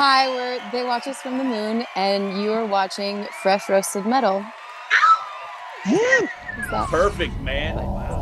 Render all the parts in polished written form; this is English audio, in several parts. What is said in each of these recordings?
Hi, They Watch Us from the Moon, and you are watching Fresh Roasted Metal. Is that perfect, man? Wow.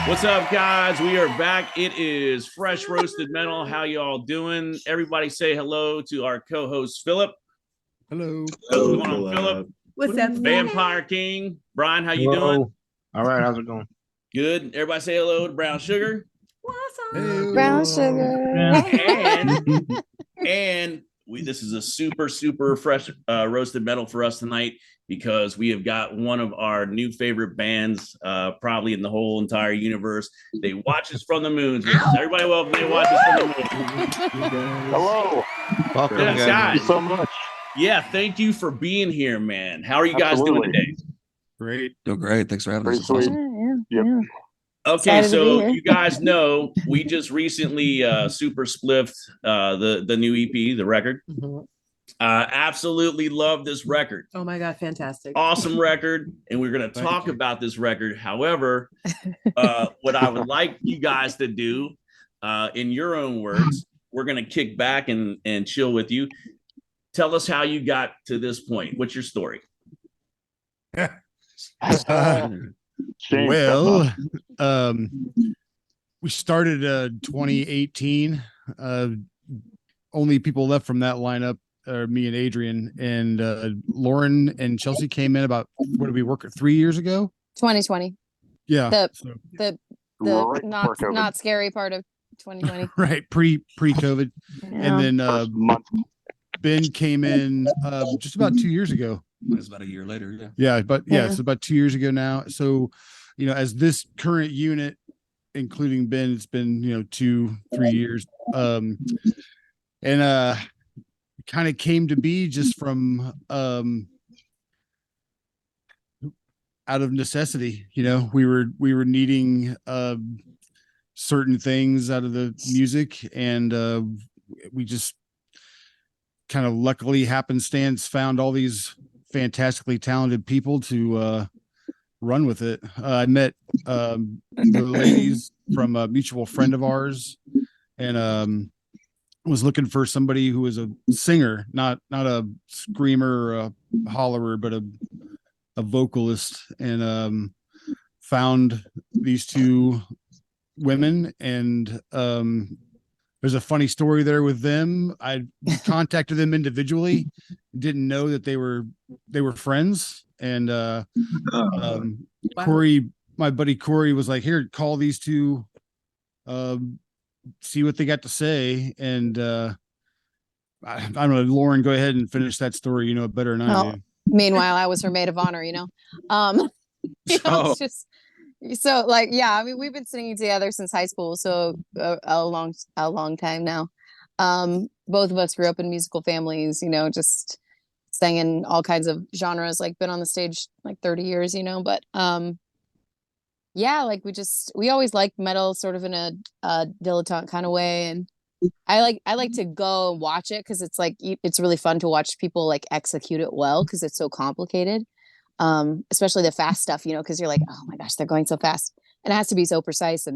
What's up, guys? We are back. It is Fresh Roasted Metal. How y'all doing? Everybody say hello to our co-host, Philip. Hello. What's going on, Philip? What's up? Vampire King. Brian, how you doing? All right, how's it going? Good. Everybody say hello to Brown Sugar. What's up? Hey. brown sugar? This is a super fresh roasted metal for us tonight because we have got one of our new favorite bands, probably in the whole entire universe. They Watch Us from the Moon. Everybody, welcome. They Watch Us from the Moon. Hello. Welcome, Yes, guys. guys. Thank you so much. Yeah, thank you for being here, man. How are you guys doing today? Great. Doing great. Thanks for having Pretty us. sweet. Yeah. Yep. Okay, Excited to be so here. you guys know we just recently super spliffed the new EP, the record. Absolutely love this record. Oh my God, fantastic. Awesome record, and we're going to talk about this record. However, what I would like you guys to do, in your own words, we're going to kick back and chill with you. Tell us how you got to this point. What's your story? Shane, Well, we started 2018. Only people left from that lineup are me and Adrian, and Lauren and Chelsea came in about, what did we work 3 years ago? 2020. Yeah. The Right not before COVID. not scary part of 2020. Right. Pre-COVID. Yeah. And then First month. Ben came in just about 2 years ago. It was about a year later. Yeah. Yeah, but yeah, Yeah. it's about 2 years ago now. So, as this current unit, including Ben, it's been 2-3 years. And kind of came to be just from out of necessity. We were needing certain things out of the music, and we just kind of luckily happenstance found all these fantastically talented people to run with it. I met the ladies from a mutual friend of ours, and was looking for somebody who was a singer, not a screamer or a hollerer, but a vocalist, and found these two women. And there's a funny story there with them. I contacted them individually, didn't know that they were friends. And Corey, my buddy Corey, was like, "Here, call these two, see what they got to say." And I don't know, Lauren, go ahead and finish that story. You know it better than I do. Meanwhile, I was her maid of honor, it's just so like, yeah, I mean, we've been singing together since high school, so a long time now. Both of us grew up in musical families, just sang in all kinds of genres, like been on the stage like 30 years, but yeah, like we always liked metal sort of in a dilettante kind of way. And I like to go and watch it because it's like it's really fun to watch people like execute it well because it's so complicated, especially the fast stuff, because you're like, oh my gosh, they're going so fast, and it has to be so precise.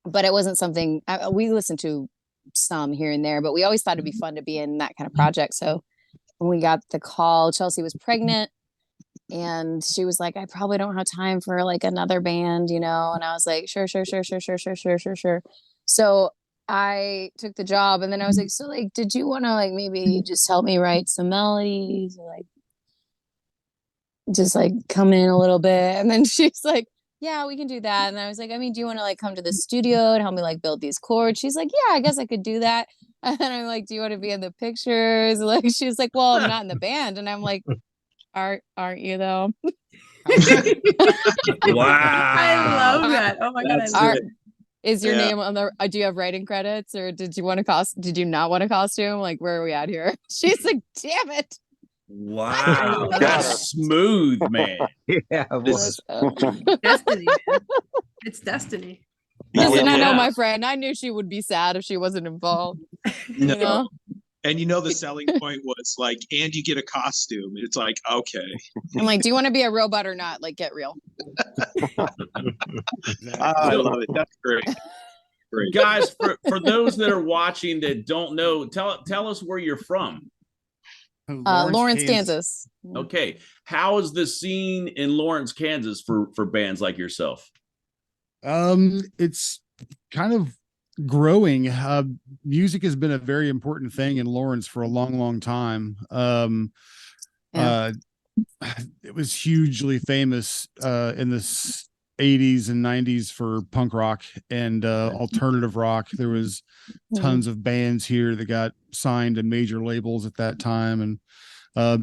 But it wasn't something we listened to some here and there, but we always thought it'd be fun to be in that kind of project. So when we got the call, Chelsea was pregnant and she was like, I probably don't have time for like another band, you know? And I was like, sure. So I took the job and then I was like, so like, did you want to like maybe just help me write some melodies or like just like come in a little bit? And then she's like, yeah, we can do that. And I was like, I mean, do you want to like come to the studio and help me like build these chords? She's like, yeah, I guess I could do that. And I'm like, do you want to be in the pictures? Like, she's like, well, I'm not in the band. And I'm like, aren't you though? Wow. I love that. Oh my God. I love it. Is your name on the, do you have writing credits or did you not want a costume? Like, where are we at here? She's like, damn it. Wow. I That's smooth, man. Yeah, This destiny, man. It's destiny. You did not know Yeah. my friend. I knew she would be sad if she wasn't involved. You No. know? And you know the selling point was like, and you get a costume. It's like, okay. I'm like, do you want to be a robot or not? Like, get real. I love it. That's great. Great. Guys, for those that are watching that don't know, tell us where you're from. Lawrence, Kansas. Okay. How is the scene in Lawrence, Kansas for bands like yourself? It's kind of growing. Music has been a very important thing in Lawrence for a long time. It was hugely famous in the 80s and 90s for punk rock and alternative rock. There was tons of bands here that got signed to major labels at that time, and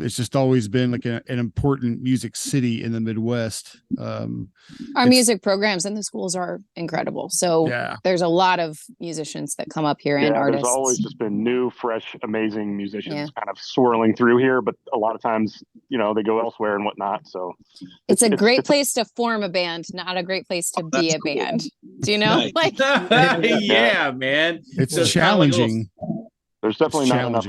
it's just always been like an important music city in the Midwest. Our music programs in the schools are incredible. So there's a lot of musicians that come up here and artists. There's always just been new, fresh, amazing musicians kind of swirling through here, but a lot of times, you know, they go elsewhere and whatnot. So it's a great place to form a band, not a great place to be a band. Do you know? Nice. Like, yeah, man. It's challenging. There's definitely not enough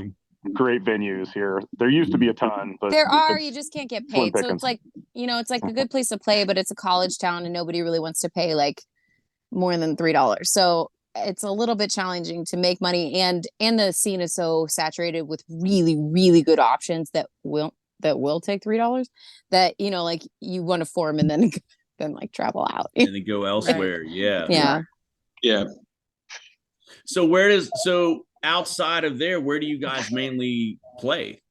great venues here. There used to be a ton, but there are, you just can't get paid. So it's like, you know, it's like a good place to play, but it's a college town and nobody really wants to pay like more than $3. So it's a little bit challenging to make money, and the scene is so saturated with really good options that will take $3 that, you know, like you want to form and then like travel out and then go elsewhere. Yeah. So outside of there, where do you guys mainly play?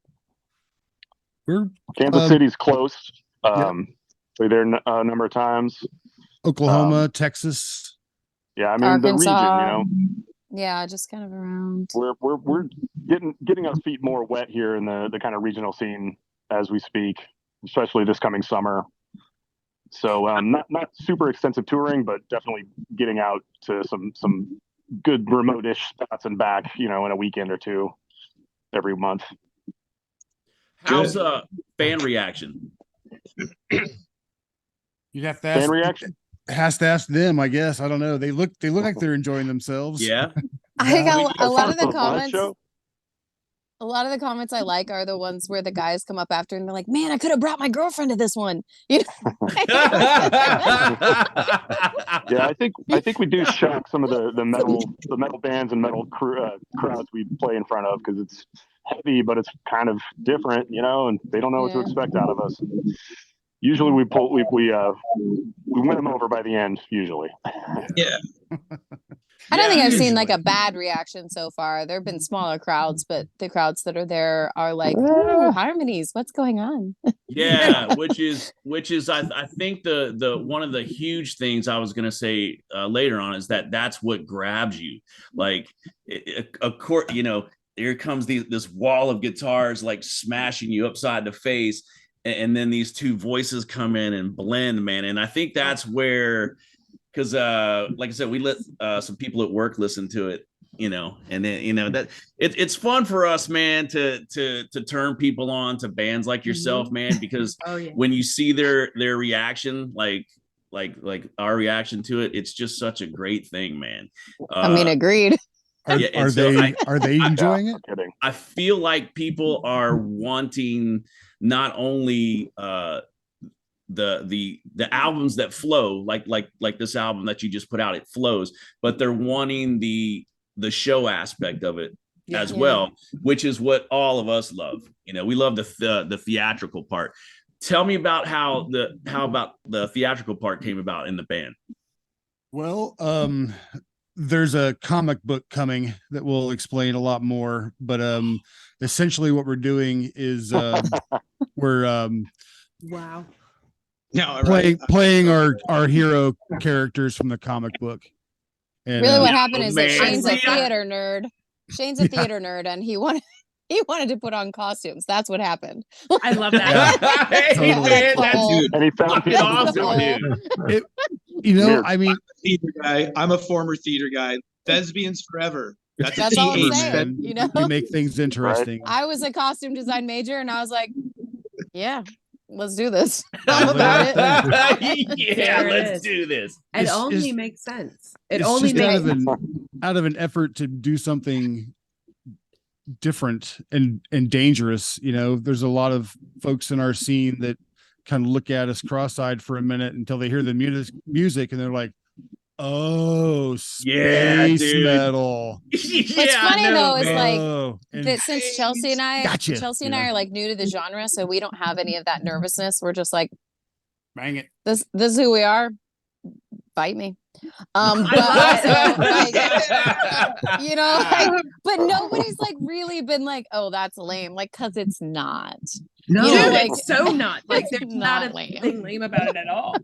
Kansas City's close. Played there a number of times. Oklahoma, Texas. Yeah, I mean Arkansas, the region, you know. Yeah, just kind of around. We're getting our feet more wet here in the kind of regional scene as we speak, especially this coming summer. So not super extensive touring, but definitely getting out to some good remote-ish spots and back, you know, in a weekend or two every month. How's fan reaction? You'd have to ask fan reaction. Has to ask them, I guess. I don't know. They look like they're enjoying themselves. Yeah. I got a lot of the Live comments. show? A lot of the comments I like are the ones where the guys come up after and they're like, "Man, I could have brought my girlfriend to this one." You know? Yeah, I think we do shock some of the metal bands and metal crowds we play in front of, because it's heavy, but it's kind of different, you know, and they don't know what to expect out of us. Usually we win them over by the end. Usually. Yeah. I don't think I've seen like a bad reaction so far. There have been smaller crowds, but the crowds that are there are like, "Oh, harmonies, what's going on?" Yeah, which is I think the one of the huge things I was gonna say later on is that's what grabs you. Like you know, here comes this wall of guitars like smashing you upside the face, and then these two voices come in and blend, man. And I think that's where, because like I said, we let some people at work listen to it, you know, and then, you know, that it's fun for us, man, to turn people on to bands like yourself, man, because when you see their reaction, like our reaction to it, it's just such a great thing, man. I mean, agreed. Are they enjoying it? I feel like people are wanting not only the albums that flow, like this album that you just put out, it flows, but they're wanting the the show aspect of it as Yeah. well, which is what all of us love. We love the theatrical part. Tell me about how about the theatrical part came about in the band. Well, there's a comic book coming that will explain a lot more, but essentially what we're doing is we're Wow. No, playing our hero characters from the comic book. And Really, what happened is that man. Shane's a Yeah. theater nerd. Shane's a theater nerd, and he wanted to put on costumes. That's what happened. I love that. Hey, Yeah, man, that's that's cool. dude. And he found fucking awesome, dude. Weird. I mean, Theater guy. I'm a former theater guy. Thespians forever. That's That's all I'm TH. saying. we make things interesting. I was a costume design major, and I was like, yeah, let's do this. I'm about it. Yeah, There it let's is. do this. It It's only just- makes sense. It It's only just makes out of an effort to do something different and dangerous. There's a lot of folks in our scene that kind of look at us cross-eyed for a minute until they hear the music and they're like, oh, Yeah, space dude. metal. What's funny though is like Oh, and that since Chelsea and I Gotcha. are like new to the genre, so we don't have any of that nervousness. We're just like, bang it. this is who we are. Bite me. But love also, but nobody's like really been like, oh, that's lame, like, cause it's not. no, You know, dude, like- it's so not like it's there's not not a lame. thing lame about it at all.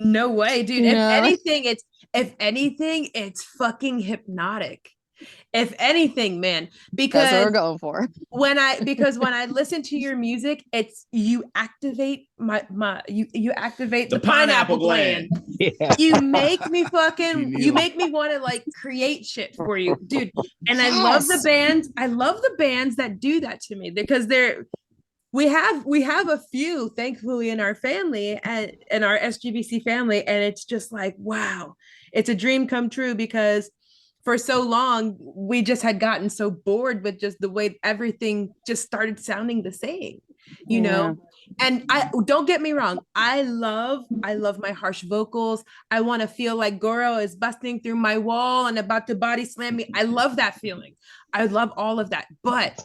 No way, dude. No. If anything, it's fucking hypnotic. If anything, man, That's what we're because going for. when I listen to your music, it's you activate you activate the pineapple gland. Yeah. You make me fucking You you knew. make me want to like create shit for you, dude. And I love the bands that do that to me because we have a few thankfully in our family and in our SGBC family, and it's just like, wow, it's a dream come true because for so long we just had gotten so bored with just the way everything just started sounding the same, you know. And I don't get me wrong, I love my harsh vocals. I want to feel like Goro is busting through my wall and about to body slam me. I love that feeling. I love all of that. But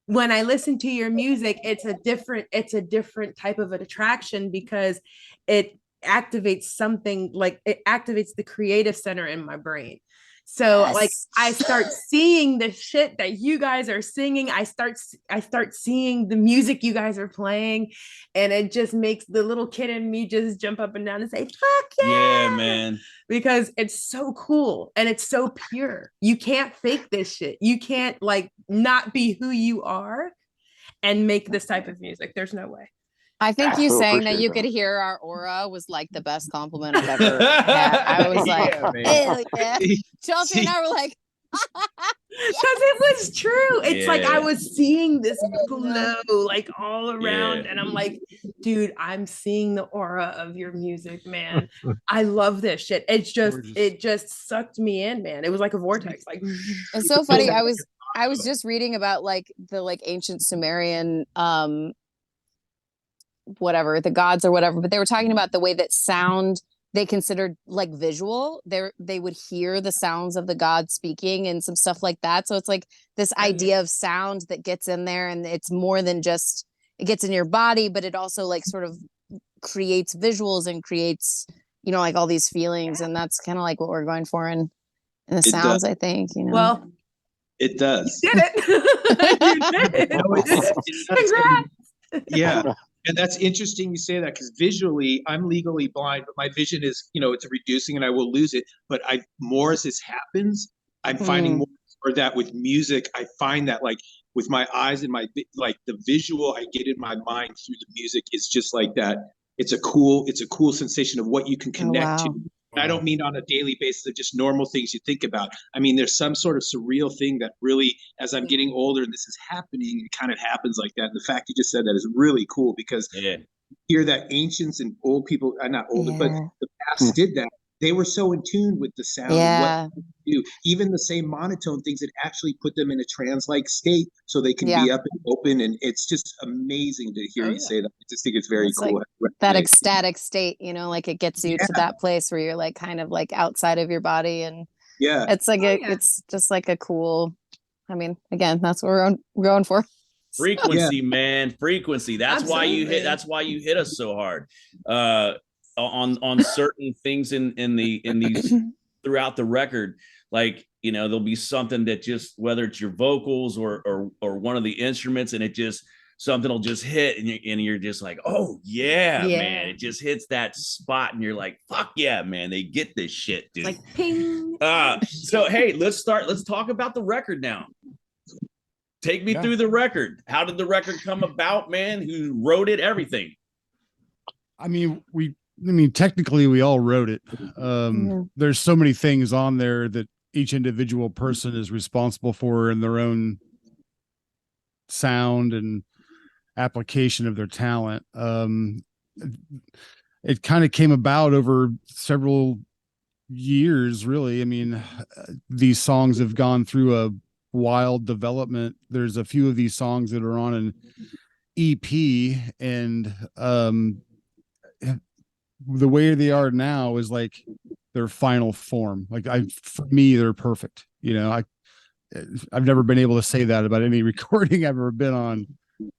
when I listen to your music, it's a different type of an attraction because it activates something, like it activates the creative center in my brain. So like I start seeing the shit that you guys are singing. I start seeing the music you guys are playing, and it just makes the little kid in me just jump up and down and say, fuck yeah, Yeah, man. because it's so cool and it's so pure. You can't fake this shit. You can't like not be who you are and make this type of music. There's no way. I think I you so saying that appreciate you that. could hear our aura was like the best compliment I've ever had. I was like, Yeah, man. hell yeah. Chelsea and I were like, Because it was true. It's like I Yeah. was seeing this glow like all around, Yeah. and I'm like, dude, I'm seeing the aura of your music, man. I love this shit. Gorgeous. It just sucked me in, man. It was like a vortex. Like it's so funny. I was just reading about like the like ancient Sumerian whatever, the gods or whatever, but they were talking about the way that sound they considered like visual. They would hear the sounds of the gods speaking and some stuff like that. So it's like this idea of sound that gets in there, and it's more than just it gets in your body, but it also like sort of creates visuals and creates, like all these feelings. And that's kind of like what we're going for in the sounds, I think, well, It does. you did it. You did. No, it's Congrats. Yeah. And that's interesting you say that because visually I'm legally blind, but my vision is, it's reducing and I will lose it. But more as this happens, I'm finding more that with music, I find that like with my eyes and like the visual I get in my mind through the music is just like that. It's a cool sensation of what you can connect to. And I don't mean on a daily basis of just normal things you think about. I mean, there's some sort of surreal thing that really, as I'm getting older and this is happening, it kind of happens like that. And the fact you just said that is really cool because you hear that ancients and old people, not older, but the past did that. They were so in tune with the sound and what they do. Even the same monotone things that actually put them in a trance-like state so they can be up and open. And it's just amazing to hear you say that. I just think it's very cool. Like that ecstatic state, like it gets you to that place where you're like kind of like outside of your body and Yeah. It's like yeah. it's just like a cool, I mean, again, that's what we're going for. Frequency, man, frequency. That's why you hit. Absolutely. That's why you hit us so hard on certain things in these throughout the record. Like, you know, there'll be something that just, whether it's your vocals or one of the instruments, and it just, something will just hit, and you're just like, oh yeah, Yeah. man, it just hits that spot, and you're like, fuck yeah, man, they get this shit, dude. Like ping. So hey, let's talk about the record now. Take me through the record. How did the record come about, man? Who wrote it? Everything. I mean, technically we all wrote it. There's so many things on there that each individual person is responsible for in their own sound and application of their talent. It kind of came about over several years, really. I mean, these songs have gone through a wild development. There's a few of these songs that are on an EP, and the way they are now is like their final form. Like, for me, they're perfect. You know, I've never been able to say that about any recording I've ever been on,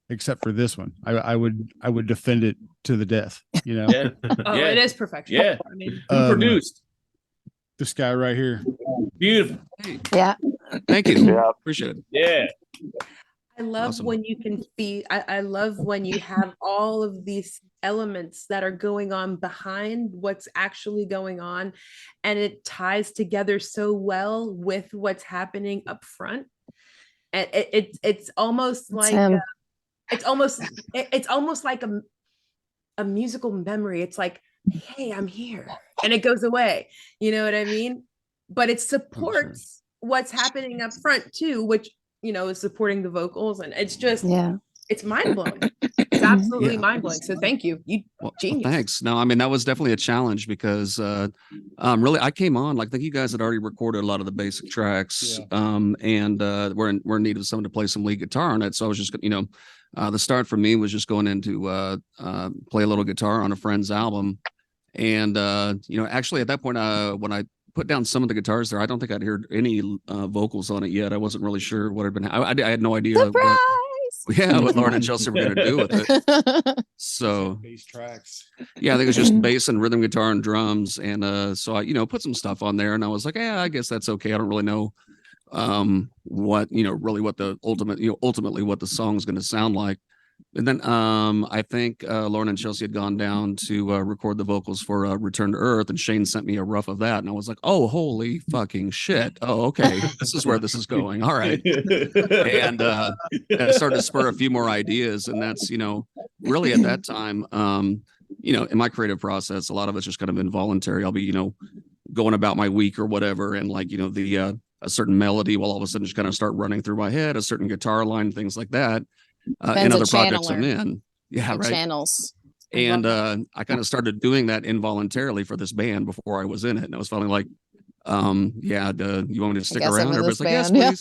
except for this one. I would defend it to the death, you know. Yeah. Oh, Yeah. it is perfection. Yeah. I mean, Who produced? This guy right here. Beautiful. Yeah. Thank you. Yeah. Appreciate it. Yeah. I love Awesome. when you can see, I love when you have all of these elements that are going on behind what's actually going on, and it ties together so well with what's happening up front. And it's almost like it's almost like a musical memory. It's like, hey, I'm here, and it goes away. You know what I mean? But it supports what's happening up front too, which, you know, is supporting the vocals, and it's just, it's mind blowing. It's absolutely mind blowing. So thank you. Well, Genius. thanks. No, I mean, that was definitely a challenge because really I came on, like, I think you guys had already recorded a lot of the basic tracks, and we're in need of someone to play some lead guitar on it. So I was just, you know, the start for me was just going into play a little guitar on a friend's album. And you know, actually at that point, when I put down some of the guitars there, I don't think I'd heard any vocals on it yet. I wasn't really sure what had been. I had no idea. Surprise! What Lauren and Chelsea were going to do with it. So bass tracks. Yeah, I think it was just bass and rhythm guitar and drums. And so I, you know, put some stuff on there, and I was like, yeah, I guess that's okay. I don't really know what, you know, really what the ultimately what the song's going to sound like. And then I think Lauren and Chelsea had gone down to record the vocals for Return to Earth, and Shane sent me a rough of that, and I was like, oh, holy fucking shit. Oh, okay, this is where this is going. All right. And I started to spur a few more ideas, and that's, you know, really at that time, you know, in my creative process, a lot of it's just kind of involuntary. I'll be, you know, going about my week or whatever, and like, you know, the a certain melody will all of a sudden just kind of start running through my head, a certain guitar line, things like that. In other projects I'm in. Yeah, right. Channels. And I kind of started doing that involuntarily for this band before I was in it. And I was finally like, yeah, you want me to stick around? Everybody's like, yes, please.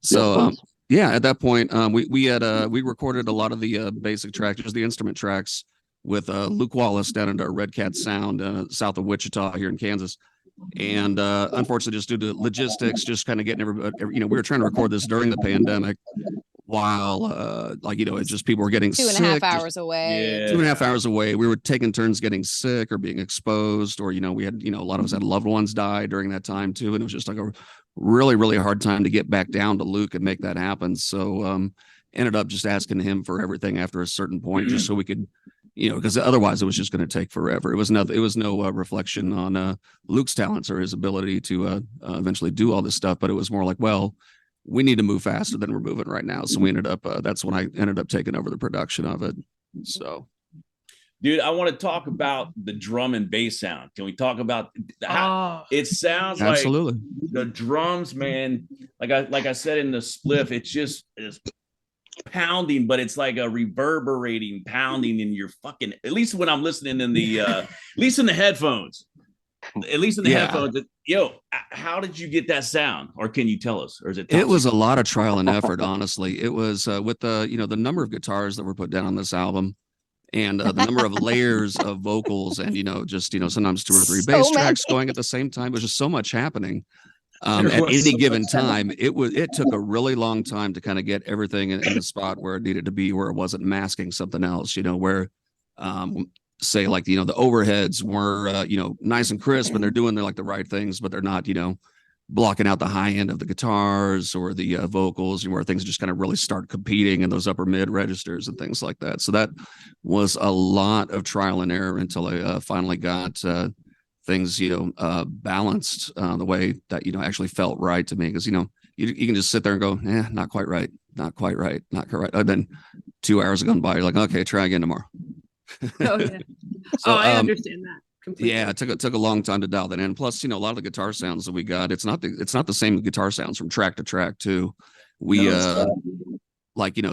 So yeah, at that point, we recorded a lot of the basic tracks, just the instrument tracks, with Luke Wallace down at our Red Cat Sound south of Wichita here in Kansas. And unfortunately, just due to logistics, just kind of getting everybody, you know, we were trying to record this during the pandemic while like, you know, it's just people were getting 2.5 hours away. 2.5 hours away. We were taking turns getting sick or being exposed, or, you know, we had, you know, a lot of us had loved ones die during that time too. And it was just like a really, really hard time to get back down to Luke and make that happen. So ended up just asking him for everything after a certain point, just so we could, you know, because otherwise it was just going to take forever. It was no reflection on Luke's talents or his ability to eventually do all this stuff, but it was more like, well, we need to move faster than we're moving right now. So we ended up, that's when I ended up taking over the production of it. So, dude, I want to talk about the drum and bass sound. Can we talk about how it sounds? Absolutely. Like the drums, man. Like I said in the spliff, it's just pounding, but it's like a reverberating pounding in your fucking, at least when I'm listening in the at least in the headphones, headphones. Yo, how did you get that sound? Or can you tell us? Or is it was a lot of trial and effort, honestly. It was with the, you know, the number of guitars that were put down on this album, and the number of layers of vocals, and just sometimes 2 or 3 So bass many. tracks going at the same time. It was just so much happening There at was any so given much time. It took a really long time to kind of get everything in the spot where it needed to be, where it wasn't masking something else. Where say like the overheads were nice and crisp, and they're doing the right things, but they're not blocking out the high end of the guitars or the vocals, and where things just kind of really start competing in those upper mid registers and things like that. So that was a lot of trial and error until I finally got things balanced the way that actually felt right to me. Because you can just sit there and go, not quite right, not quite right, not quite right, and then 2 hours have gone by, you're like, okay, try again tomorrow. Oh yeah. So, I understand that completely. yeah, it took a long time to dial that in. Plus, a lot of the guitar sounds that we got, it's not the same guitar sounds from track to track too. We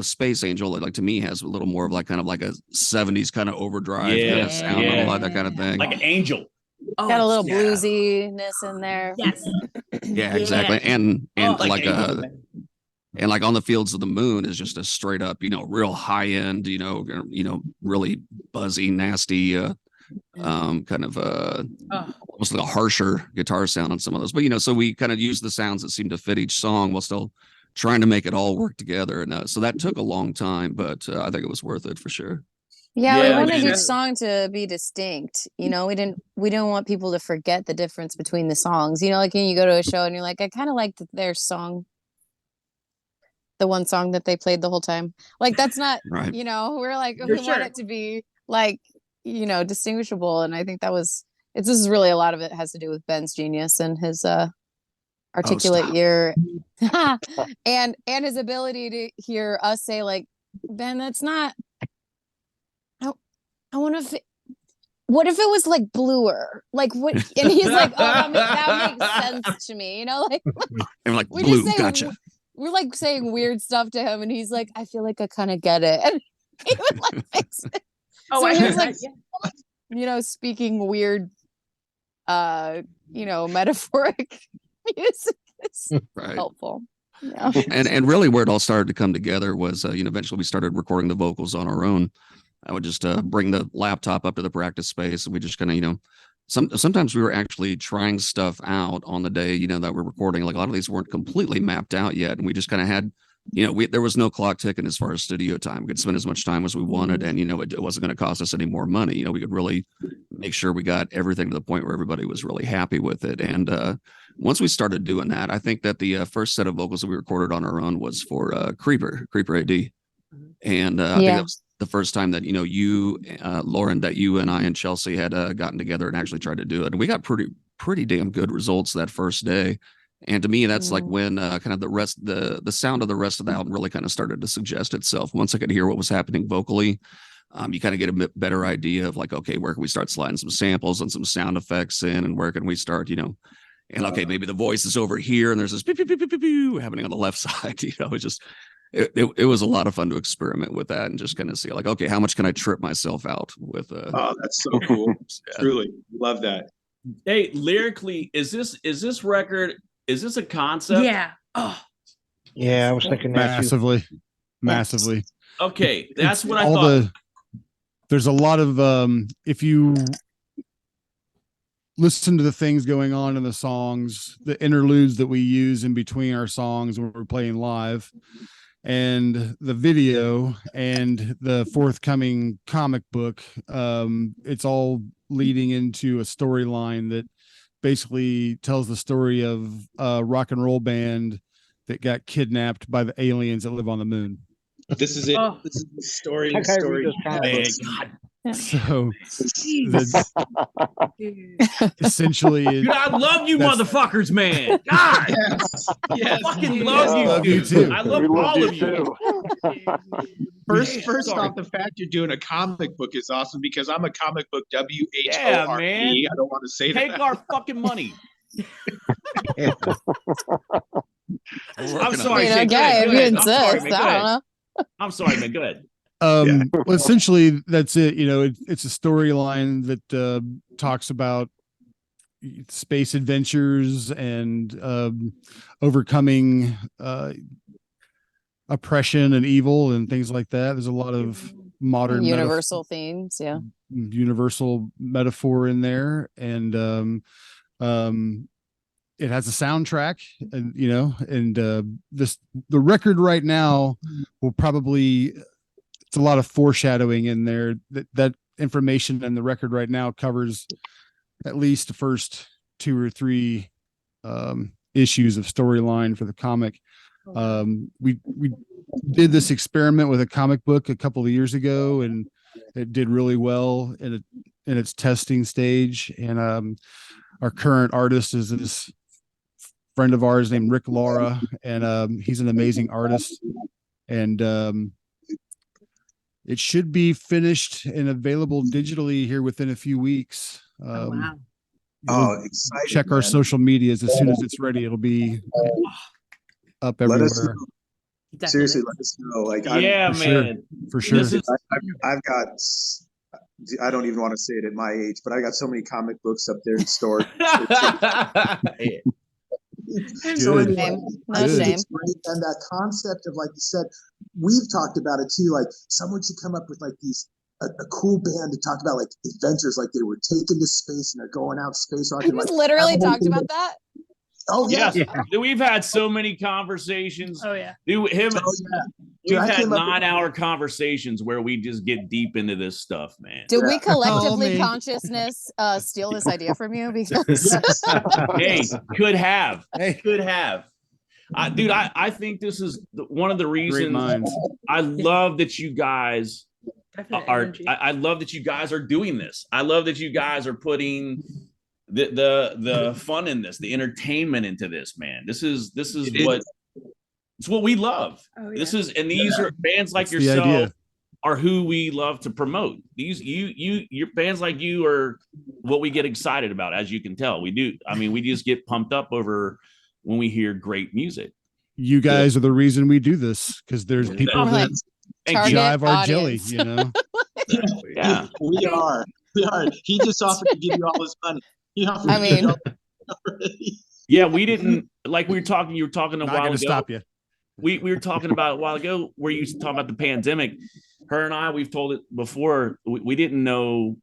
Space Angel, like to me, has a little more of kind of like a 70s kind of overdrive kind of sound, and a lot of that kind of thing. Like an Angel. Oh, Got a little yeah. bluesiness in there. Yes. Yeah, exactly. And Like Angel. and like On the Fields of the Moon is just a straight up, real high end, really buzzy, nasty, kind of almost like a harsher guitar sound on some of those. But so we kind of use the sounds that seem to fit each song while still trying to make it all work together. And so that took a long time, but I think it was worth it for sure. Yeah, Yeah, we wanted man. each song to be distinct. We didn't want people to forget the difference between the songs. Like when you go to a show and you're like, I kind of liked their song, the one song that they played the whole time. Like that's not, Right. we're like, For we want sure. it to be like, distinguishable. And I think this is really a lot of it has to do with Ben's genius and his articulate stop. ear and his ability to hear us say like, Ben, that's not, I want to. What if it was like bluer? Like what? And he's like, "Oh, that makes sense to me." Like And like we blue, just say, gotcha. we're like saying weird stuff to him, and he's like, "I feel like I kind of get it," and he would like fix it. Oh, So I he hear was like, that. speaking weird, metaphoric music is Right. helpful. Yeah. And really where it all started to come together was eventually we started recording the vocals on our own. I would just bring the laptop up to the practice space, and we just kind of sometimes we were actually trying stuff out on the day that we're recording. Like a lot of these weren't completely mapped out yet, and we just kind of had there was no clock ticking as far as studio time. We could spend as much time as we wanted, and it wasn't going to cost us any more money. We could really make sure we got everything to the point where everybody was really happy with it. And once we started doing that, I think that the first set of vocals that we recorded on our own was for Creeper AD. And I think that was the first time that you Lauren, that you and I and Chelsea had gotten together and actually tried to do it, and we got pretty damn good results that first day. And to me, that's like when kind of the sound of the rest of the album really kind of started to suggest itself. Once I could hear what was happening vocally, you kind of get a bit better idea of like, okay, where can we start sliding some samples and some sound effects in, and where can we start and okay, maybe the voice is over here and there's this pew, pew, pew, pew, pew, pew, happening on the left side. It's just it was a lot of fun to experiment with that and just kind of see like, okay, how much can I trip myself out with Oh, that's so cool. Truly love that. Hey, lyrically, is this record, is this a concept? Yeah. Oh, Yeah, I was thinking that too. Massively. Okay, that's what I all thought. There's a lot of if you listen to the things going on in the songs, the interludes that we use in between our songs when we're playing live, and the video and the forthcoming comic book, it's all leading into a storyline that basically tells the story of a rock and roll band that got kidnapped by the aliens that live on the moon. This is it. Oh. This is the story. How can I read Story. this comic book? God. So jeez. essentially, Dude, I love you that's- motherfuckers, man. God, Yes. I Yes. fucking love you, Love you dude. too. I love We love all you of you. too. First Sorry. off, the fact you're doing a comic book is awesome because I'm a comic book WHORP. Yeah, man. I don't want to say Take that. our fucking money. We're I'm working on sorry, it. I mean, Shane, go okay, ahead, if go you ahead. I'm sorry, insist, man, go I ahead. don't know. I'm sorry, man. Go ahead. well, essentially that's it. It's a storyline that talks about space adventures and overcoming oppression and evil and things like that. There's a lot of modern universal themes. Yeah. universal metaphor in there. And it has a soundtrack, and the record right now will probably, it's a lot of foreshadowing in there. That information in the record right now covers at least the first 2 or 3 issues of storyline for the comic. We did this experiment with a comic book a couple of years ago, and it did really well in its testing stage. And our current artist is this friend of ours named Rick Laura, and he's an amazing artist. And it should be finished and available digitally here within a few weeks. Wow. Exciting! Check our social medias as soon as it's ready. It'll be up Let us everywhere. know. Seriously, let us know. Like, Yeah, For sure. man. For sure. This is I've got, I don't even want to say it at my age, but I got so many comic books up there in storage. No Good. shame. I No think shame. it's great, and that concept of, like you said, we've talked about it too. Like, someone should come up with like a cool band to talk about like adventures, like they were taken to space and they're going out space I rocking. just Like, literally have a whole talked thing about that. Oh yeah, Yes, we've had so many conversations. Oh yeah. Dude, oh yeah. we've I had came up with- 9-hour conversations where we just get deep into this stuff, man. Did we Oh, collectively me. consciousness steal this idea from you? Because Yes. Hey, could have. Hey. Could have. Dude, I think this is one of the Great reasons minds. I love that you guys Definite are. energy. I love that you guys are doing this. I love that you guys are putting the fun in this, the entertainment into this, man. This is what it's what we love. Oh, yeah. This is, and these are bands like That's the yourself idea. are who we love to promote. These your bands like you are what we get excited about, as you can tell. We do. I mean, we just get pumped up over when we hear great music. You guys are the reason we do this, because there's people We're like, that Thank you. target jive our jelly, audience. you know. Yeah. We are. He just offered to give you all his money. He offered I to give you mean- all already. Yeah, we didn't like we were talking. You were talking a Not while gonna ago. stop you. We were talking about a while ago where you talking about the pandemic. Her and I, we've told it before. We didn't know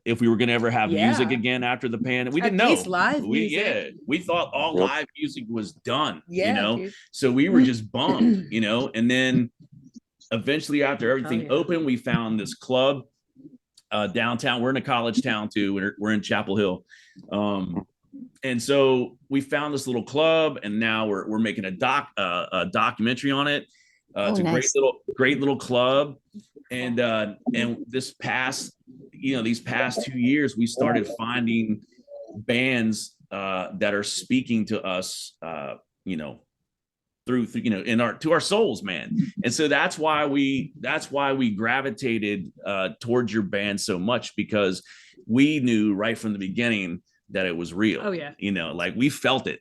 if we were going to ever have music Yeah. again after the pandemic. We At didn't know. least live we music. we thought all Yep. live music was done. Yeah, you know, dude. so we were just bummed. You know, and then eventually after everything yeah. opened, we found this club downtown. We're in a college town too. We're in Chapel Hill. And so we found this little club, and now we're making a documentary on it. It's a nice. great little club. And this past, these past 2 years, we started finding bands that are speaking to us, through to our souls, man. And so that's why we gravitated towards your band so much, because we knew right from the beginning that it was real. Oh yeah. Like we felt it,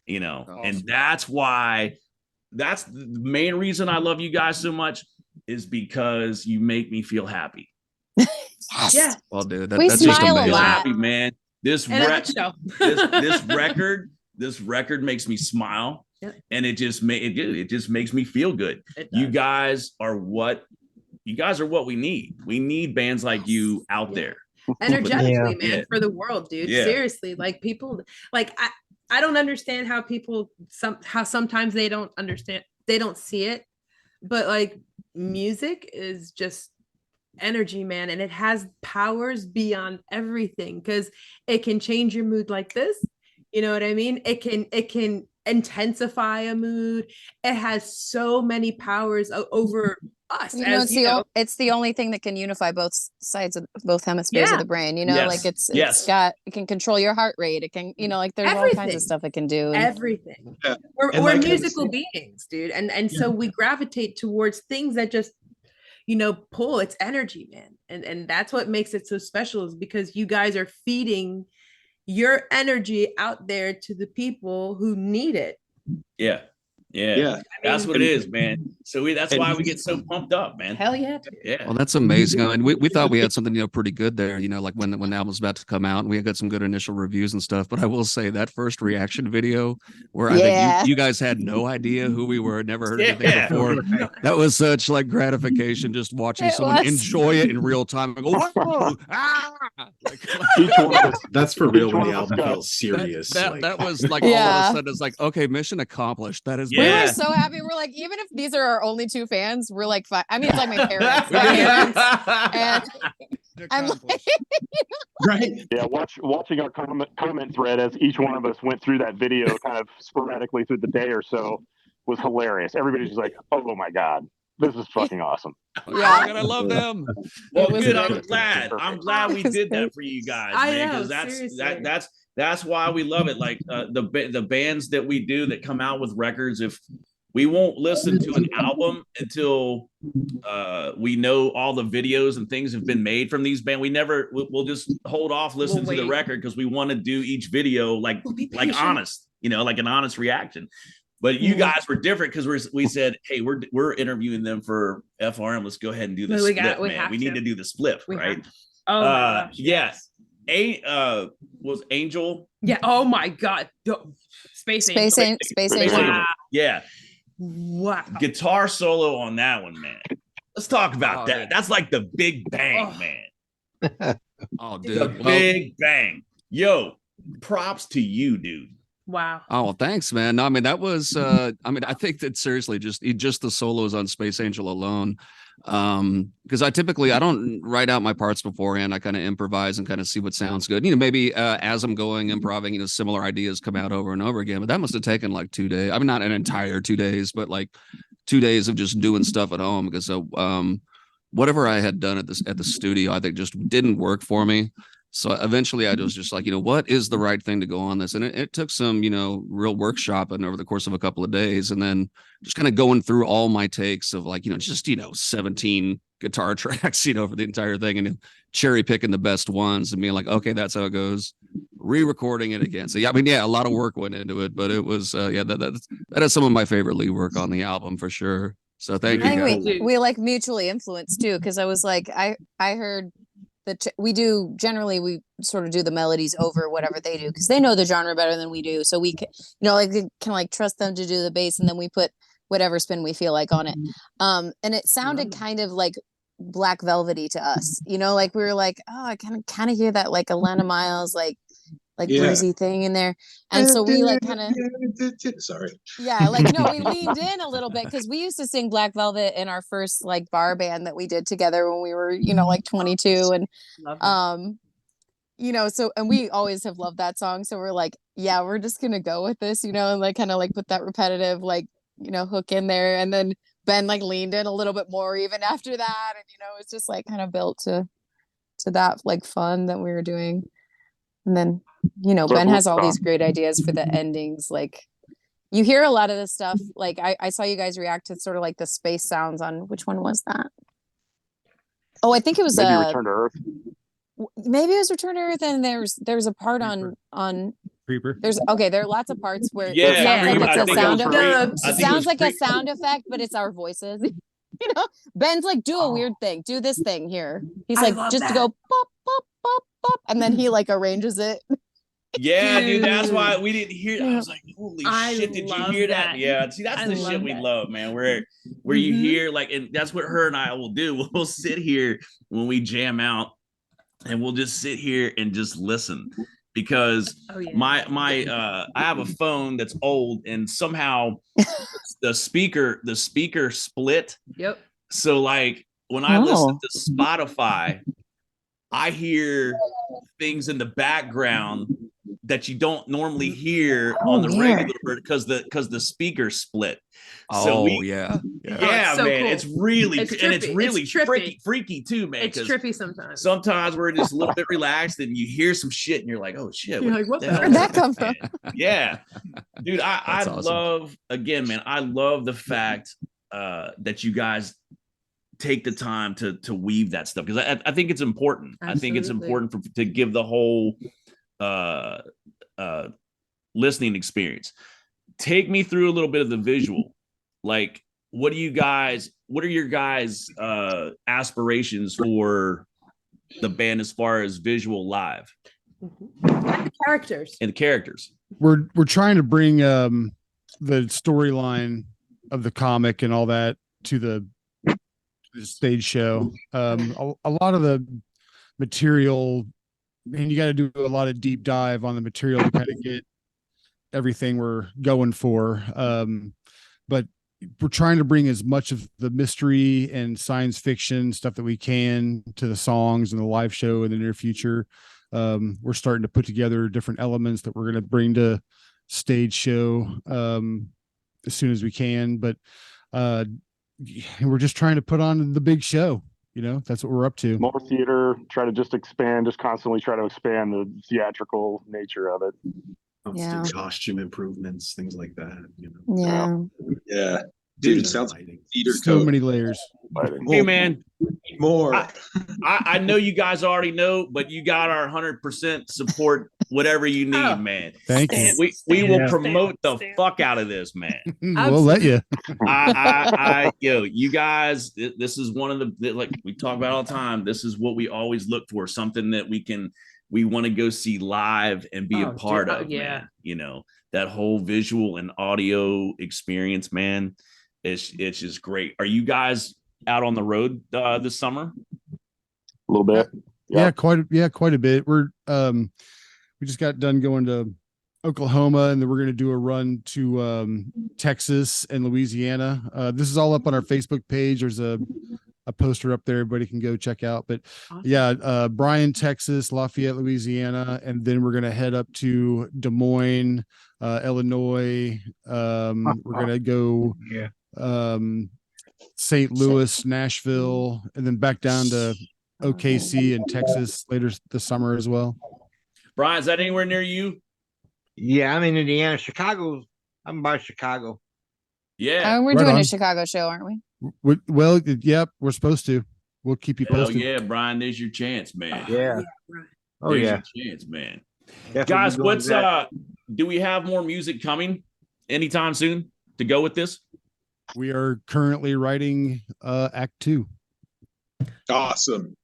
and that's the main reason I love you guys so much, is because you make me feel happy. Yes. Yeah. Well, dude, We that's just smile a amazing. lot. Happy, man. This And a show. this record makes me smile. Yeah. And it just makes me feel good. It You does. guys are what we need. We need bands like you out Yeah. there. Energetically, Yeah. man, Yeah. for the world, dude. Yeah. Seriously, like people, like I don't understand how people sometimes they don't understand, they don't see it, but like music is just energy, man, and it has powers beyond everything, because it can change your mood like this. You know what I mean? It can intensify a mood. It has so many powers over us. It's the only thing that can unify both sides of both hemispheres Yeah. of the brain. Yes. Like it's Yes. it can control your heart rate. It can, like there's all kinds Everything. of stuff it can do. And Everything. Yeah. We're And like I was musical saying- beings, dude, and so we gravitate towards things that just pull. It's energy, man, and that's what makes it so special, is because you guys are feeding your energy out there to the people who need it. Yeah. Yeah, that's what it is, man. So that's why we get so pumped up, man. Hell yeah. Yeah. Well, that's amazing. I mean, we thought we had something, pretty good there, like when the album was about to come out, and we got some good initial reviews and stuff. But I will say that first reaction video where I think you guys had no idea who we were, never heard anything before. That was such like gratification just watching someone enjoy it in real time. I go, whoa, that's for real when the album felt serious. That was like all of a sudden it's like, okay, mission accomplished. That is we were so happy. We're like, even if these are our only two fans, we're like, fine. I mean, it's like my parents. And I'm like, right? Yeah, watching our comment thread as each one of us went through that video, kind of sporadically through the day or so, was hilarious. Everybody's just like, "Oh my god, this is fucking awesome!" Yeah, I love them. Well, good. I'm glad we did that for you guys, man. Because that's why we love it. Like the bands that we do that come out with records, if we won't listen to an album until we know all the videos and things have been made from these bands. We'll just hold off listening to the record because we want to do each video like honest, like an honest reaction. But you guys were different because we said, hey, we're interviewing them for FRM. Let's go ahead and do the split, man. We need to do the split, right? Yes. Was Angel? Yeah. Oh my God. Space Angel. Wow. Yeah. Wow. Guitar solo on that one, man. Let's talk about that. That's like the big bang, man. Oh, dude. The big bang. Yo, props to you, dude. Wow. Oh, thanks, man. No, I mean, that was I think that seriously just the solos on Space Angel alone. Because I don't write out my parts beforehand. I kind of improvise and kind of see what sounds good. Maybe as I'm going improvising, similar ideas come out over and over again. But that must have taken like 2 days. I mean, not an entire 2 days, but like 2 days of just doing stuff at home because whatever I had done at the studio, I think just didn't work for me. So eventually I was just like, what is the right thing to go on this? And it took some, real workshopping over the course of a couple of days. And then just kind of going through all my takes of like, just 17 guitar tracks, for the entire thing and cherry picking the best ones and being like, okay, that's how it goes. Re-recording it again. So, a lot of work went into it, but it was, that is some of my favorite lead work on the album for sure. So thank you. I think we like mutually influenced too. Cause I was like, I heard, we sort of do the melodies over whatever they do because they know the genre better than we do. So we can, trust them to do the bass and then we put whatever spin we feel like on it. And it sounded kind of like Black Velvety to us, like we were like, oh, I kind of hear that like Alana Miles, like bluesy thing in there. And so we like kind of we leaned in a little bit because we used to sing Black Velvet in our first like bar band that we did together when we were 22 and so and we always have loved that song, so we're like, yeah, we're just gonna go with this, and like kind of like put that repetitive like hook in there, and then Ben like leaned in a little bit more even after that, and it's just like kind of built to that like fun that we were doing. And then, Ben has all these great ideas for the endings. Like you hear a lot of this stuff. Like I saw you guys react to sort of like the space sounds on which one was that? Oh, I think it was Return to Earth. Maybe it was Return to Earth, and there's a part on Creeper. there are lots of parts where it sounds like a sound effect, but it's our voices. Ben's like, do a weird thing, do this thing here. He's like, just to go pop, pop, pop, pop, and then he like arranges it. Yeah, dude, that's why we didn't hear that. I was like, holy shit, did you hear that? Yeah, see, that's the shit we love, man. Where you hear like, and that's what her and I will do. We'll sit here when we jam out and we'll just sit here and just listen. Because I have a phone that's old and somehow the speaker split. Yep. So like when I listen to Spotify, I hear things in the background that you don't normally hear on the regular because the speaker split. So yeah, so man, cool. it's really freaky too, man. It's trippy sometimes. Sometimes we're just a little bit relaxed and you hear some shit and you're like, oh shit, what the Where'd that come from? Yeah, dude, I awesome. love, again, man, I love the fact that you guys take the time to weave that stuff, because I think it's important. Absolutely. I think it's important to give the whole listening experience. take me through a little bit of the visual. Like, what are your guys' aspirations for the band as far as visual live? The characters. And the characters. We're trying to bring the storyline of the comic and all that to the stage show. A lot of the material, and you got to do a lot of deep dive on the material to kind of get everything we're going for. But we're trying to bring as much of the mystery and science fiction stuff that we can to the songs and the live show in the near future. We're starting to put together different elements that we're going to bring to stage show as soon as we can. But we're just trying to put on the big show. That's what we're up to. More theater, try to just constantly try to expand the theatrical nature of it. Constant costume improvements, things like that. Yeah. Dude, sounds like theater so many layers. Hey man, more. I know you guys already know, but you got our 100% support. Whatever you need, man. Thank you. We will promote the fuck out of this, man. We'll let you. You guys, this is one of the, like we talk about all the time. This is what we always look for. Something that we want to go see live and be a part of, man. That whole visual and audio experience, man. It's just great. Are you guys out on the road this summer? A little bit. Yeah, quite a bit. We're we just got done going to Oklahoma, and then we're going to do a run to Texas and Louisiana. This is all up on our Facebook page. There's a poster up there everybody can go check out. But awesome. Bryan, Texas, Lafayette, Louisiana, and then we're going to head up to Des Moines, Illinois. We're going to go St. Louis, Nashville, and then back down to OKC and Texas later this summer as well. Brian, is that anywhere near you? Yeah, I'm in Indiana. I'm by Chicago. Yeah. We're doing a Chicago show, aren't we? Well, yep, we're supposed to. We'll keep you posted. Oh yeah, Brian, there's your chance, man. Yeah. Oh there's yeah. Your chance, man. Definitely guys, what's do we have more music coming anytime soon to go with this? We are currently writing Act 2. Awesome.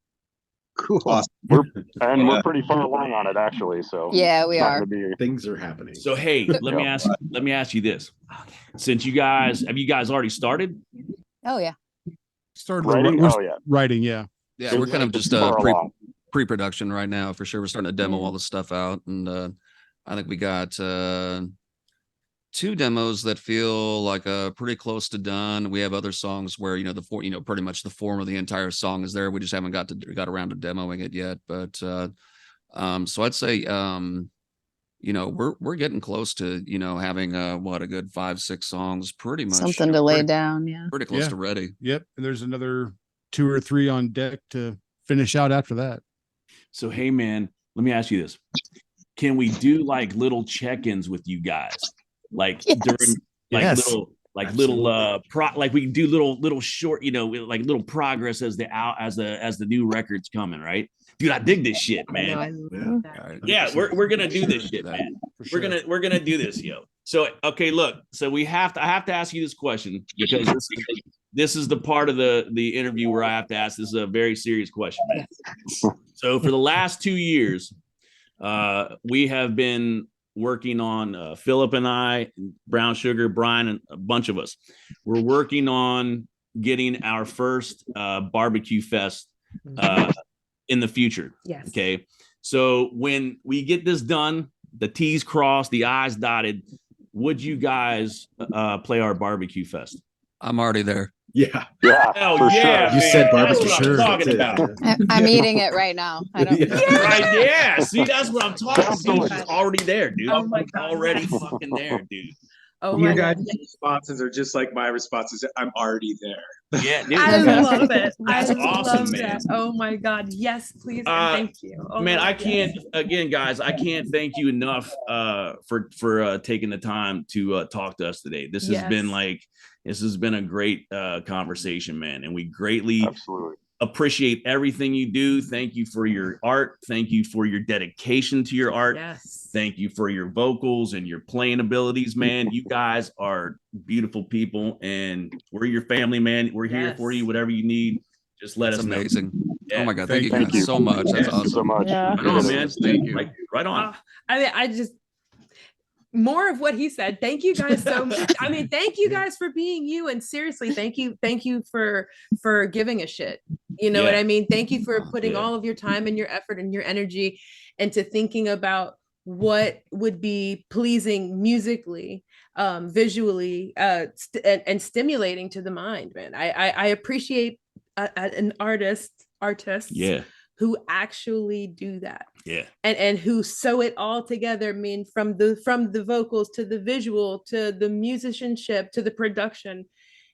Cool. Awesome. We're pretty far along on it, actually. So yeah, we are. Things are happening. So hey, let me ask you this: since you guys already started? Oh yeah. Started writing. Writing. Yeah. Yeah, we're kind of just pre-production right now for sure. We're starting to demo all the stuff out, and I think we got 2 demos that feel like pretty close to done. We have other songs where pretty much the form of the entire song is there. We just haven't got around to demoing it yet. But so I'd say we're getting close to having a good 5-6 songs, pretty much something to lay down. Yeah, pretty close to ready. Yep, and there's another 2 or 3 on deck to finish out after that. So hey man, let me ask you this: can we do like little check-ins with you guys? Like during like we can do little short, like little progress as the new record's coming, right? Dude, I dig this shit, man. We're gonna do this shit, man. Sure. We're gonna do this, yo. So okay, look, so I have to ask you this question because this is the part of the interview where I have to ask. This is a very serious question, man. So for the last 2 years, we have been working on Philip and I, Brown Sugar, Brian, and a bunch of us. We're working on getting our first barbecue fest in the future. Yes. Okay. So when we get this done, the T's crossed, the I's dotted, would you guys play our barbecue fest? I'm already there. Yeah. Oh yeah. Sure. You said barbecue. That's what I'm talking about. I'm eating it right now. I don't. Right, yeah. See, that's what I'm talking about. She's already there, dude. Oh my God. Already fucking there, dude. Oh your guys' responses are just like my responses. I'm already there. Yeah, dude. I love it. That's awesome, man. That. Oh my God. Yes, please. Thank you. Oh man, I can't guys, I can't thank you enough for taking the time to talk to us today. This has been a great conversation, man. And we greatly appreciate everything you do. Thank you for your art. Thank you for your dedication to your art. Yes. Thank you for your vocals and your playing abilities, man. You guys are beautiful people, and we're your family, man. We're here for you. Whatever you need, just let us know. Amazing. Yeah. Oh my God. Thank you Thank guys you. so much. That's Yeah. awesome. So much. Yeah. Right on, Appreciate man. it. Thank you. Right on. I mean, I just more of what he said. Thank you guys so much. I mean, thank you guys for being you. And seriously, thank you for giving a shit. You know what I mean? Thank you for putting all of your time and your effort and your energy into thinking about what would be pleasing musically, visually, and stimulating to the mind, man. I appreciate an artist who actually do that. Yeah. And who sew it all together. I mean, from the vocals to the visual to the musicianship to the production,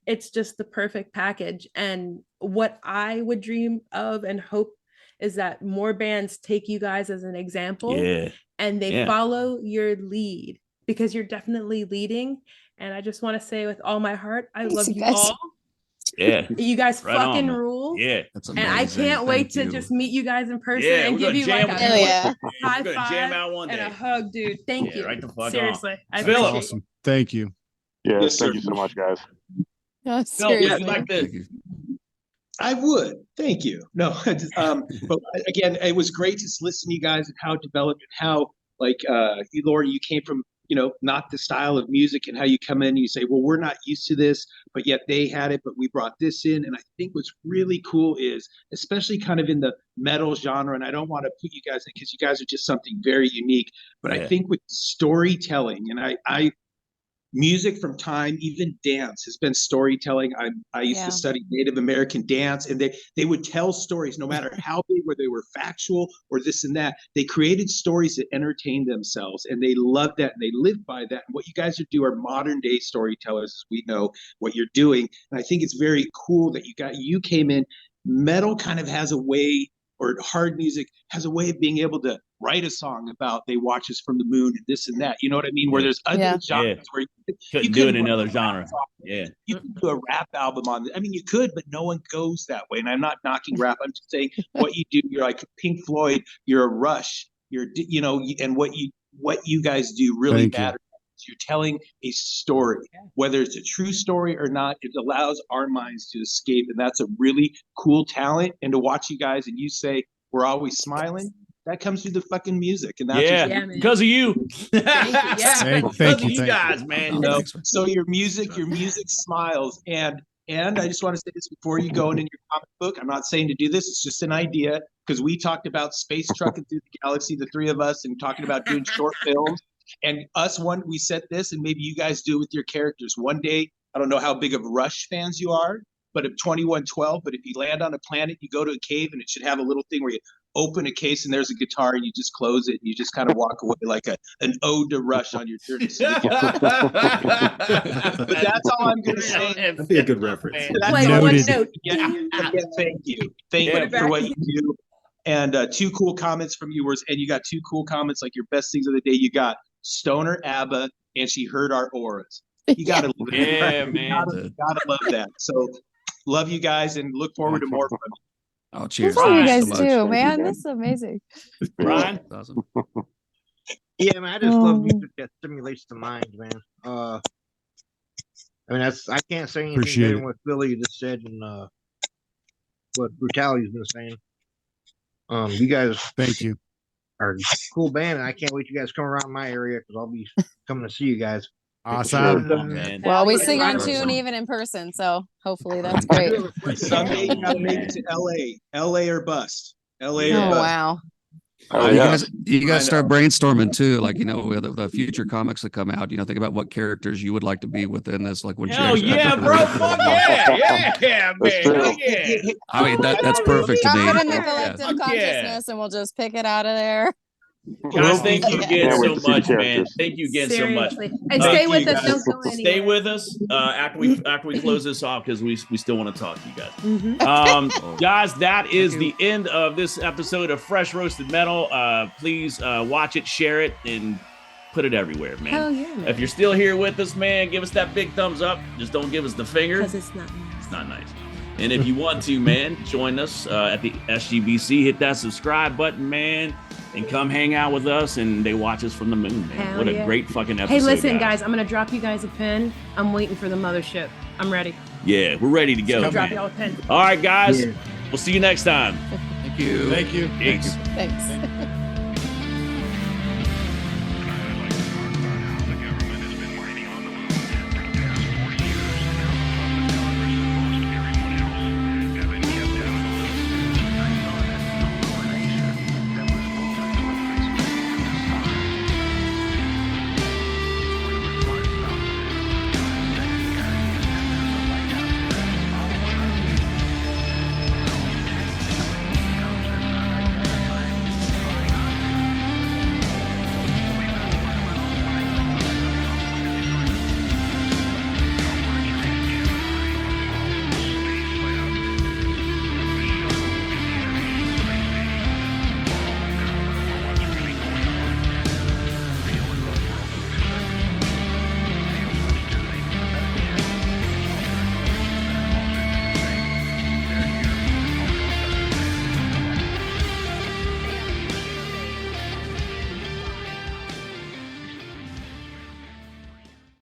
it's just the perfect package. And what I would dream of and hope is that more bands take you guys as an example and they follow your lead, because you're definitely leading. And I just want to say with all my heart, I love you all. Yeah. You guys Right fucking on, rule. Yeah. That's And amazing. I can't wait Thank to you. just meet you guys in person Yeah, and we're give gonna you jam like out. a high We're gonna five jam out one and day. a hug, dude. Thank you. Right the fuck Seriously. on. I Philip. appreciate Awesome. Thank you. Yes, Yes, thank sir. you so much, guys. Oh, Phil, would seriously. you like Thank to? you. I would. Thank you. No, but again, it was great to listen to you guys and how it developed and how, like, you, Laura, you came from, not the style of music, and how you come in and you say, well, we're not used to this, but yet they had it, but we brought this in. And I think what's really cool is, especially kind of in the metal genre, and I don't want to put you guys in because you guys are just something very unique, but I think with storytelling, and I music from time, even dance has been storytelling. I used to study Native American dance, and they would tell stories no matter how big, whether they were factual or this and that. They created stories that entertained themselves, and they loved that, and they lived by that. And what you guys do are modern day storytellers. We know what you're doing, and I think it's very cool that you came in. Metal kind of has a way, or hard music has a way of being able to write a song about they watch us from the moon and this and that. You know what I mean? Where there's other genres where you do it in another genre. Yeah. You could do a rap album on it. I mean, you could, but no one goes that way. And I'm not knocking rap. I'm just saying what you do. You're like Pink Floyd. You're a Rush. And what you guys do really matters. You're telling a story, whether it's a true story or not. It allows our minds to escape, and that's a really cool talent. And to watch you guys and you say we're always smiling, that comes through the fucking music, and that's because of you. Thank you guys, man. So your music smiles, and I just want to say this before you go in your comic book. I'm not saying to do this; it's just an idea, because we talked about space trucking through the galaxy, the three of us, and talking about doing short films. And we said this, and maybe you guys do it with your characters. One day, I don't know how big of Rush fans you are, but of 2112, but if you land on a planet, you go to a cave, and it should have a little thing where you open a case and there's a guitar, and you just close it and you just kind of walk away like an ode to Rush on your journey. But that's all I'm going to say. That'd be a good reference. Play one note. Thank you. Thank you for what you do. And two cool comments from viewers, and you got two cool comments, like your best things of the day. You got Stoner ABBA, and she heard our auras. You gotta love it. Man. Gotta love that. So love you guys, and look forward to more from you. Oh, cheers. That's all you guys so much. do, man. This is amazing. Brian? Awesome. Yeah, man, I just love music that stimulates the mind, man. I mean, I can't say anything Appreciate better it. than what Philly just said and what Brutality's been saying. You guys Thank you. are a cool band, and I can't wait you guys come around my area, because I'll be coming to see you guys. Awesome. Man. Well, we sing on Awesome. tune even in person, so hopefully that's great. Someday you gotta make it to LA or bust. LA or Oh bust. wow. Oh, You yeah. guys start brainstorming too, like, with the future comics that come out, think about what characters you would like to be within this, like when Hell yeah, bro. Fuck yeah, man. true. Yeah. I mean, that's perfect to me. Drop it in the Yeah. collective Fuck yeah. consciousness, and we'll just pick it out of there. Guys, thank you again Can't wait so to see the much, man. characters. Thank you again so much. Seriously. And Thank stay you, with us. guys. Don't go Stay anywhere. with us after we close this off, because we still want to talk to you guys. Mhm. Guys, that is the end of this episode of Fresh Roasted Metal. Please watch it, share it, and put it everywhere, man. Hell yeah, man. If you're still here with us, man, give us that big thumbs up. Just don't give us the finger. Because it's not nice. It's not nice. And if you want to, man, join us at the SGBC. Hit that subscribe button, man, and come hang out with us. And they watch us from the moon, man. Hell What a yeah. great fucking episode. Hey, listen, guys, I'm gonna drop you guys a pin. I'm waiting for the mothership. I'm ready. Yeah, we're ready to go. Drop Man. y'all a pin. All right, guys. Yeah. We'll see you next time. Thank you. Thank you. Peace. Thanks.